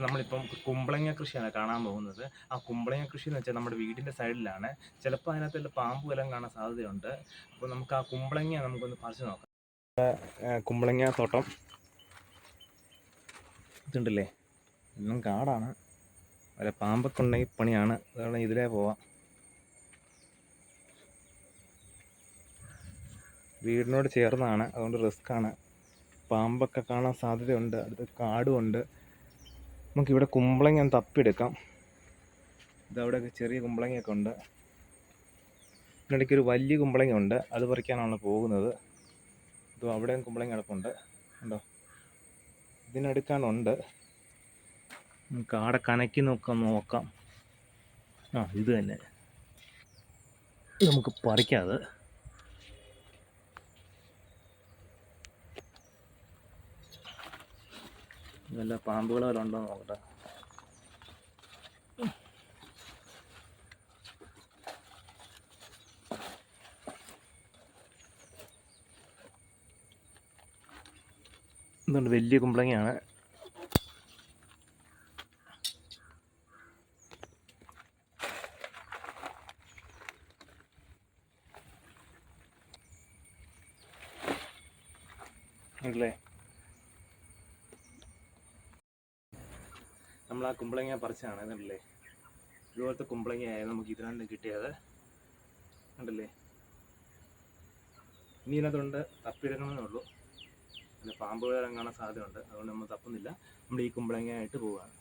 നമ്മളിപ്പം കുമ്പളങ്ങ കൃഷിയാണ് കാണാൻ പോകുന്നത്. ആ കുമ്പളങ്ങ കൃഷി എന്ന് വെച്ചാൽ നമ്മുടെ വീടിൻ്റെ സൈഡിലാണ്. ചിലപ്പോൾ അതിനകത്ത് പാമ്പ് വല്ലതും കാണാൻ സാധ്യതയുണ്ട്. അപ്പോൾ നമുക്ക് ആ കുമ്പളങ്ങ നമുക്കൊന്ന് പറിച്ച് നോക്കാം. കുമ്പളങ്ങ തോട്ടം ഇതുണ്ടല്ലേ, എല്ലാം കാടാണ്. അല്ല, പാമ്പൊക്കെ ഉണ്ടെങ്കിൽ പണിയാണ്. അതാണ് ഇതിലേ പോവാം. വീടിനോട് ചേർന്നാണ്, അതുകൊണ്ട് റിസ്ക്കാണ്. പാമ്പൊക്കെ കാണാൻ സാധ്യതയുണ്ട്. അടുത്ത് കാടുമുണ്ട്. നമുക്കിവിടെ കുമ്പളങ്ങ തപ്പിയെടുക്കാം. ഇതവിടെയൊക്കെ ചെറിയ കുമ്പളങ്ങയൊക്കെ ഉണ്ട്. ഇതിനിടയ്ക്ക് ഒരു വലിയ കുമ്പളങ്ങ ഉണ്ട്, അത് പറിക്കാനാണ് പോകുന്നത്. ഇത് അവിടെയും കുമ്പളങ്ങ കിടപ്പുണ്ട്, ഉണ്ടോ? ഇതിനടുക്കാനുണ്ട്. നമുക്ക് ആടെ കനക്കി നോക്കാം. ആ, ഇത് തന്നെ. നമുക്ക് പറിക്കാതെ. നല്ല പാമ്പുകൾ വല്ല ഉണ്ടോ നോക്കട്ടെ. ഇതുണ്ട്, വലിയ കുമ്പളങ്ങയാണ്. ഉണ്ടല്ലേ, നമ്മൾ ആ കുമ്പളങ്ങ പറിച്ചാണ്. ഇതുണ്ടല്ലേ, ഇതുപോലത്തെ കുമ്പളങ്ങയായിരുന്നു നമുക്ക് ഇതിനകത്ത് കിട്ടിയത്. ഉണ്ടല്ലേ, ഇനി ഇതിനകത്തുണ്ട്, തപ്പിയെടുക്കണമെന്നേ ഉള്ളൂ. പിന്നെ പാമ്പ് കാണാൻ സാധ്യതയുണ്ട്, അതുകൊണ്ട് നമ്മൾ തപ്പുന്നില്ല. നമ്മൾ ഈ കുമ്പളങ്ങയായിട്ട് പോവുകയാണ്.